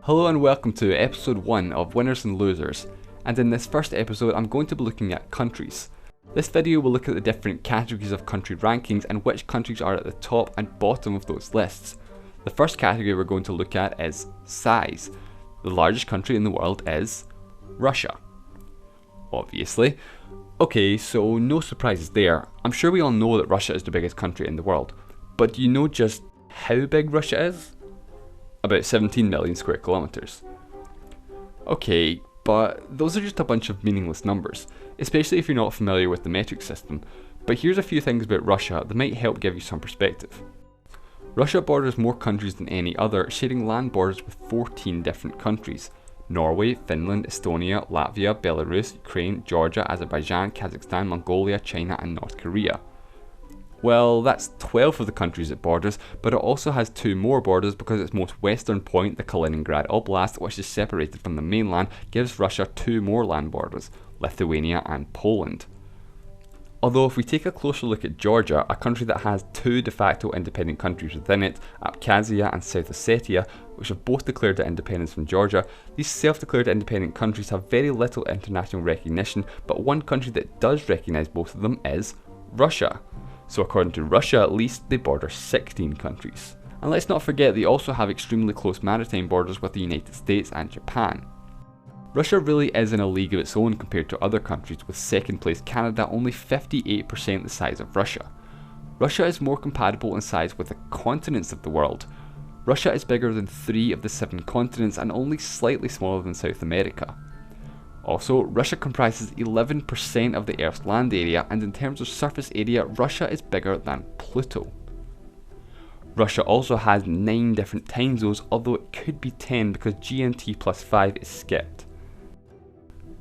Hello and welcome to episode 1 of Winners and Losers, and in this first episode I'm going to be looking at countries. This video will look at the different categories of country rankings and which countries are at the top and bottom of those lists. The first category we're going to look at is size. The largest country in the world is Russia. Obviously. Okay, so no surprises there. I'm sure we all know that Russia is the biggest country in the world, but do you know just how big Russia is? About 17 million square kilometers. Okay, but those are just a bunch of meaningless numbers, especially if you're not familiar with the metric system. But here's a few things about Russia that might help give you some perspective. Russia borders more countries than any other, sharing land borders with 14 different countries: Norway, Finland, Estonia, Latvia, Belarus, Ukraine, Georgia, Azerbaijan, Kazakhstan, Mongolia, China and North Korea. Well, that's 12 of the countries it borders, but it also has 2 more borders because its most western point, the Kaliningrad Oblast, which is separated from the mainland, gives Russia 2 more land borders, Lithuania and Poland. Although if we take a closer look at Georgia, a country that has 2 de facto independent countries within it, Abkhazia and South Ossetia, which have both declared their independence from Georgia, these self-declared independent countries have very little international recognition, but one country that does recognise both of them is Russia. So according to Russia at least, they border 16 countries. And let's not forget they also have extremely close maritime borders with the United States and Japan. Russia really is in a league of its own compared to other countries, with second place Canada only 58% the size of Russia. Russia is more compatible in size with the continents of the world. Russia is bigger than 3 of the 7 continents and only slightly smaller than South America. Also, Russia comprises 11% of the Earth's land area, and in terms of surface area, Russia is bigger than Pluto. Russia also has 9 different time zones, although it could be 10 because GMT plus 5 is skipped.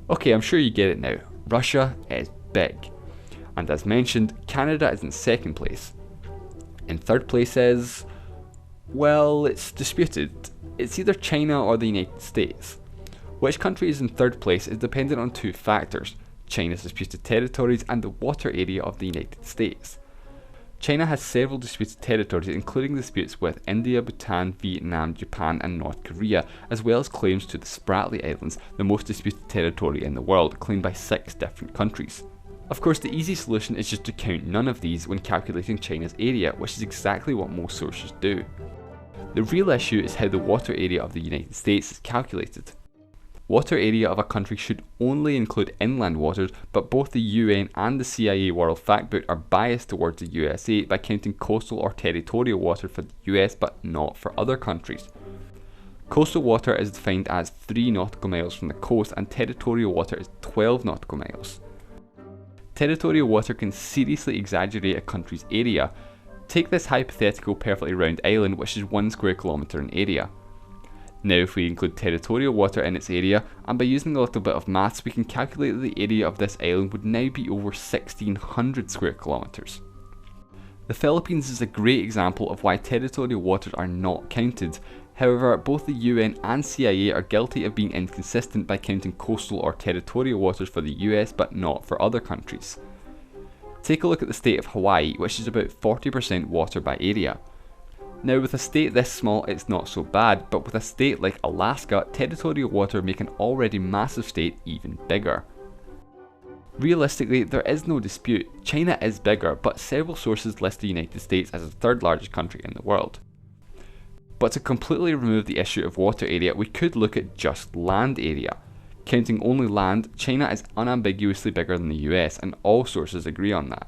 Okay, I'm sure you get it now. Russia is big. And as mentioned, Canada is in second place. In third place is, well, it's disputed. It's either China or the United States. Which country is in third place is dependent on 2 factors: China's disputed territories and the water area of the United States. China has several disputed territories, including disputes with India, Bhutan, Vietnam, Japan and North Korea, as well as claims to the Spratly Islands, the most disputed territory in the world, claimed by 6 different countries. Of course, the easy solution is just to count none of these when calculating China's area, which is exactly what most sources do. The real issue is how the water area of the United States is calculated. Water area of a country should only include inland waters, but both the UN and the CIA World Factbook are biased towards the USA by counting coastal or territorial water for the US but not for other countries. Coastal water is defined as 3 nautical miles from the coast, and territorial water is 12 nautical miles. Territorial water can seriously exaggerate a country's area. Take this hypothetical perfectly round island, which is 1 square kilometre in area. Now if we include territorial water in its area, and by using a little bit of maths we can calculate that the area of this island would now be over 1600 square kilometres. The Philippines is a great example of why territorial waters are not counted. However, both the UN and CIA are guilty of being inconsistent by counting coastal or territorial waters for the US but not for other countries. Take a look at the state of Hawaii, which is about 40% water by area. Now with a state this small it's not so bad, but with a state like Alaska, territorial water make an already massive state even bigger. Realistically, there is no dispute, China is bigger, but several sources list the United States as the 3rd largest country in the world. But to completely remove the issue of water area, we could look at just land area. Counting only land, China is unambiguously bigger than the US, and all sources agree on that.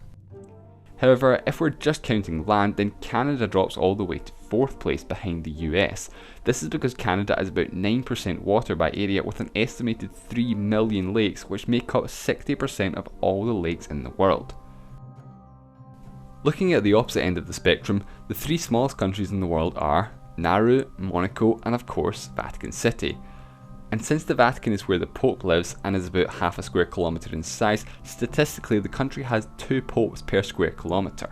However, if we're just counting land, then Canada drops all the way to 4th place behind the US. This is because Canada is about 9% water by area, with an estimated 3 million lakes, which make up 60% of all the lakes in the world. Looking at the opposite end of the spectrum, the 3 smallest countries in the world are Nauru, Monaco and of course Vatican City. And since the Vatican is where the Pope lives and is about half a square kilometre in size, statistically the country has 2 popes per square kilometre.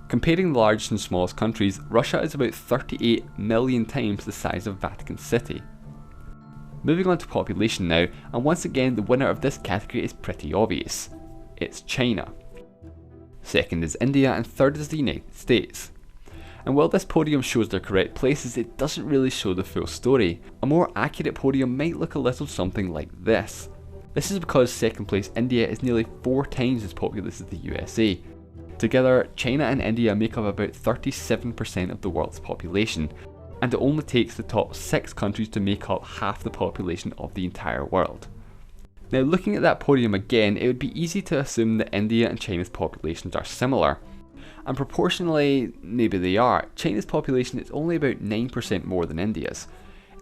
Comparing the largest and smallest countries, Russia is about 38 million times the size of Vatican City. Moving on to population now, and once again the winner of this category is pretty obvious. It's China. Second is India and third is the United States. And while this podium shows their correct places, it doesn't really show the full story. A more accurate podium might look a little something like this. This is because second place India is nearly 4 times as populous as the USA. Together, China and India make up about 37% of the world's population, and it only takes the top 6 countries to make up half the population of the entire world. Now, looking at that podium again, it would be easy to assume that India and China's populations are similar. And proportionally, maybe they are. China's population is only about 9% more than India's.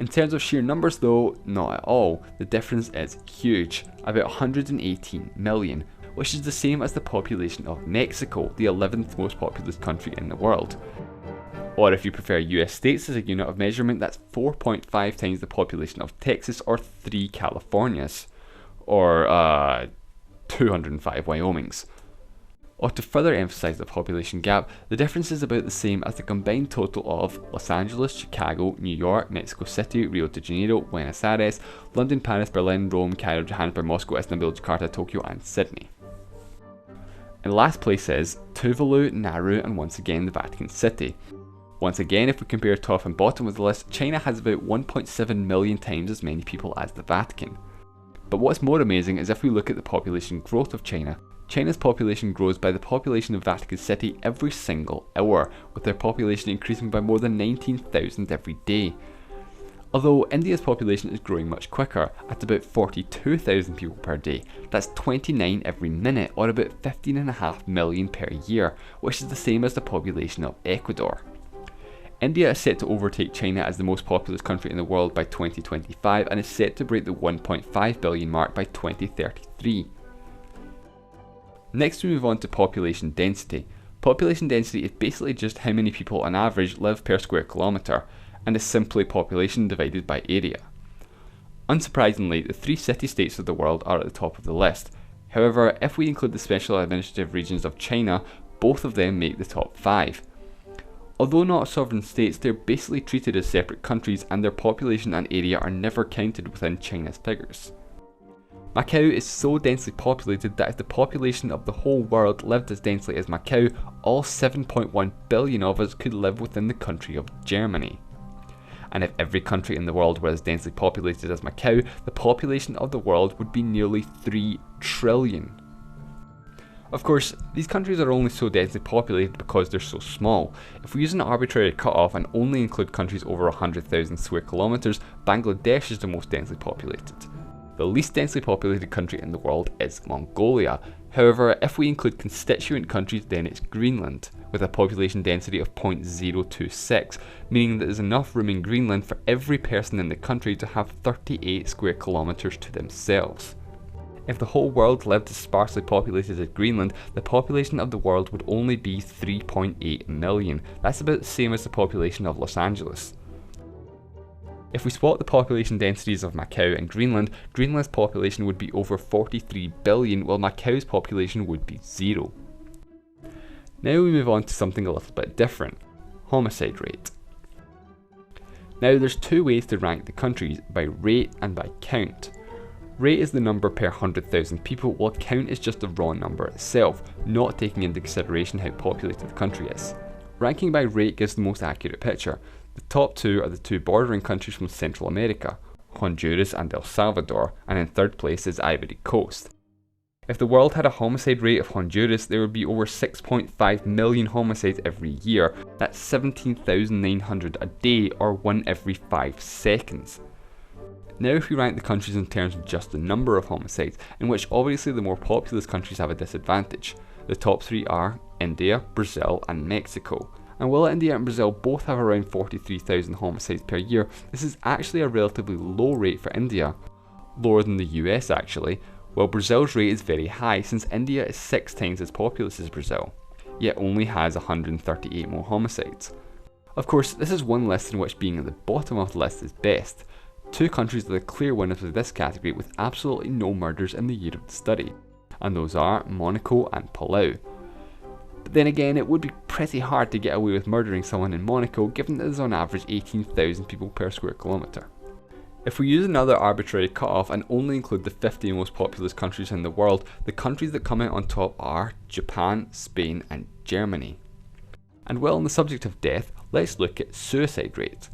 In terms of sheer numbers though, not at all. The difference is huge, about 118 million, which is the same as the population of Mexico, the 11th most populous country in the world. Or if you prefer US states as a unit of measurement, that's 4.5 times the population of Texas or 3 Californias, or 205 Wyomings. Or to further emphasise the population gap, the difference is about the same as the combined total of Los Angeles, Chicago, New York, Mexico City, Rio de Janeiro, Buenos Aires, London, Paris, Berlin, Rome, Cairo, Johannesburg, Moscow, Istanbul, Jakarta, Tokyo and Sydney. In last place is Tuvalu, Nauru and once again the Vatican City. Once again, if we compare top and bottom of the list, China has about 1.7 million times as many people as the Vatican. But what's more amazing is if we look at the population growth of China. China's population grows by the population of Vatican City every single hour, with their population increasing by more than 19,000 every day. Although India's population is growing much quicker, at about 42,000 people per day. That's 29 every minute, or about 15.5 million per year, which is the same as the population of Ecuador. India is set to overtake China as the most populous country in the world by 2025 and is set to break the 1.5 billion mark by 2033. Next we move on to population density. Population density is basically just how many people on average live per square kilometre, and is simply population divided by area. Unsurprisingly, the 3 city-states of the world are at the top of the list. However, if we include the special administrative regions of China, both of them make the top 5. Although not sovereign states, they're basically treated as separate countries and their population and area are never counted within China's figures. Macau is so densely populated that if the population of the whole world lived as densely as Macau, all 7.1 billion of us could live within the country of Germany. And if every country in the world were as densely populated as Macau, the population of the world would be nearly 3 trillion. Of course, these countries are only so densely populated because they're so small. If we use an arbitrary cutoff and only include countries over 100,000 square kilometres, Bangladesh is the most densely populated. The least densely populated country in the world is Mongolia. However, if we include constituent countries, then it's Greenland, with a population density of 0.026, meaning that there's enough room in Greenland for every person in the country to have 38 square kilometres to themselves. If the whole world lived as sparsely populated as Greenland, the population of the world would only be 3.8 million. That's about the same as the population of Los Angeles. If we swap the population densities of Macau and Greenland, Greenland's population would be over 43 billion, while Macau's population would be 0. Now we move on to something a little bit different: homicide rate. Now there's 2 ways to rank the countries, by rate and by count. Rate is the number per 100,000 people, while count is just the raw number itself, not taking into consideration how populated the country is. Ranking by rate gives the most accurate picture. The top 2 are the 2 bordering countries from Central America, Honduras and El Salvador, and in third place is Ivory Coast. If the world had a homicide rate of Honduras, there would be over 6.5 million homicides every year. That's 17,900 a day, or 1 every 5 seconds. Now if we rank the countries in terms of just the number of homicides, in which obviously the more populous countries have a disadvantage. The top 3 are India, Brazil and Mexico. And while India and Brazil both have around 43,000 homicides per year, this is actually a relatively low rate for India, lower than the US actually, while Brazil's rate is very high since India is 6 times as populous as Brazil, yet only has 138 more homicides. Of course, this is one list in which being at the bottom of the list is best. 2 countries are the clear winners of this category with absolutely no murders in the year of the study, and those are Monaco and Palau. But then again, it would be pretty hard to get away with murdering someone in Monaco given that there's on average 18,000 people per square kilometre. If we use another arbitrary cutoff and only include the 50 most populous countries in the world, the countries that come out on top are Japan, Spain and Germany. And while on the subject of death, let's look at suicide rates.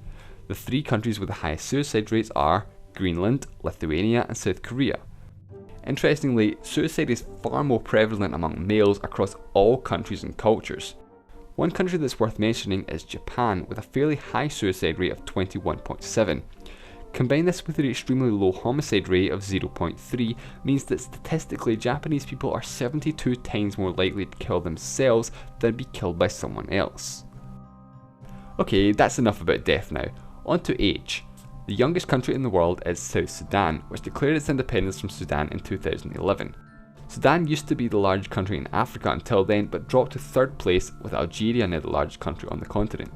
The 3 countries with the highest suicide rates are Greenland, Lithuania and South Korea. Interestingly, suicide is far more prevalent among males across all countries and cultures. One country that's worth mentioning is Japan, with a fairly high suicide rate of 21.7. Combine this with their extremely low homicide rate of 0.3 means that statistically Japanese people are 72 times more likely to kill themselves than be killed by someone else. Okay, that's enough about death now. On to age. The youngest country in the world is South Sudan, which declared its independence from Sudan in 2011. Sudan used to be the largest country in Africa until then, but dropped to 3rd place, with Algeria now the largest country on the continent.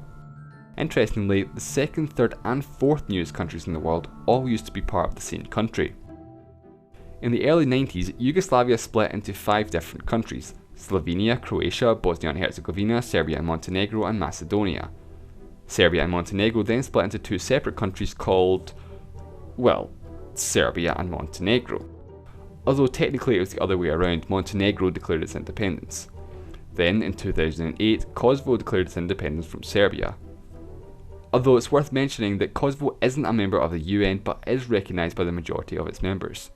Interestingly, the 2nd, 3rd and 4th newest countries in the world all used to be part of the same country. In the early 90s, Yugoslavia split into 5 different countries: Slovenia, Croatia, Bosnia and Herzegovina, Serbia and Montenegro and Macedonia. Serbia and Montenegro then split into 2 separate countries called, well, Serbia and Montenegro. Although technically it was the other way around, Montenegro declared its independence. Then in 2008, Kosovo declared its independence from Serbia. Although it's worth mentioning that Kosovo isn't a member of the UN but is recognised by the majority of its members.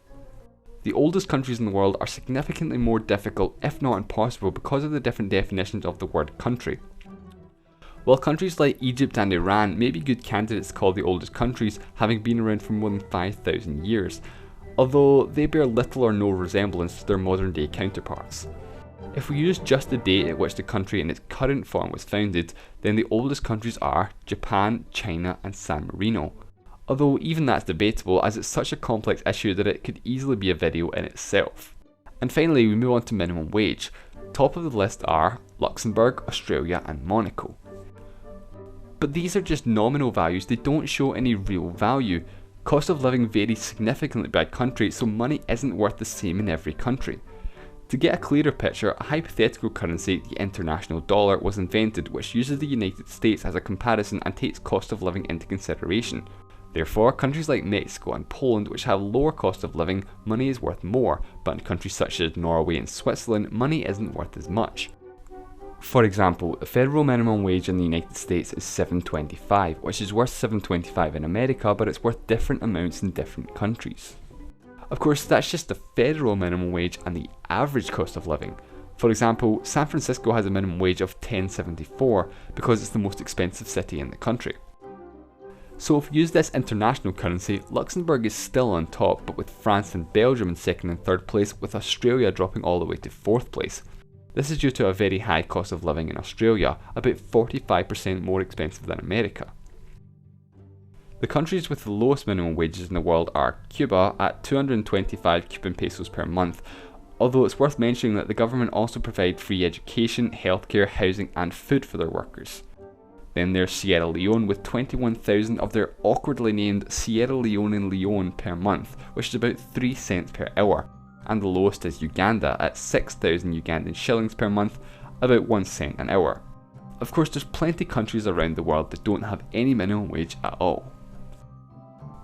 The oldest countries in the world are significantly more difficult, if not impossible, because of the different definitions of the word country. While countries like Egypt and Iran may be good candidates to call the oldest countries, having been around for more than 5,000 years, although they bear little or no resemblance to their modern day counterparts. If we use just the date at which the country in its current form was founded, then the oldest countries are Japan, China and San Marino. Although even that's debatable, as it's such a complex issue that it could easily be a video in itself. And finally we move on to minimum wage. Top of the list are Luxembourg, Australia and Monaco. But these are just nominal values, they don't show any real value. Cost of living varies significantly by country, so money isn't worth the same in every country. To get a clearer picture, a hypothetical currency, the international dollar, was invented, which uses the United States as a comparison and takes cost of living into consideration. Therefore, countries like Mexico and Poland, which have lower cost of living, money is worth more, but in countries such as Norway and Switzerland, money isn't worth as much. For example, the federal minimum wage in the United States is $7.25, which is worth $7.25 in America, but it's worth different amounts in different countries. Of course, that's just the federal minimum wage and the average cost of living. For example, San Francisco has a minimum wage of $10.74 because it's the most expensive city in the country. So if we use this international currency, Luxembourg is still on top, but with France and Belgium in 2nd and 3rd place, with Australia dropping all the way to 4th place. This is due to a very high cost of living in Australia, about 45% more expensive than America. The countries with the lowest minimum wages in the world are Cuba at 225 Cuban pesos per month, although it's worth mentioning that the government also provide free education, healthcare, housing and food for their workers. Then there's Sierra Leone with 21,000 of their awkwardly named Sierra Leone and Leone per month, which is about 3 cents per hour. And the lowest is Uganda at 6,000 Ugandan shillings per month, about 1 cent an hour. Of course, there's plenty of countries around the world that don't have any minimum wage at all.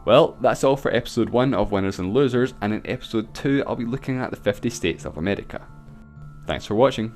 Well, that's all for episode 1 of Winners and Losers, and in episode 2 I'll be looking at the 50 states of America. Thanks for watching.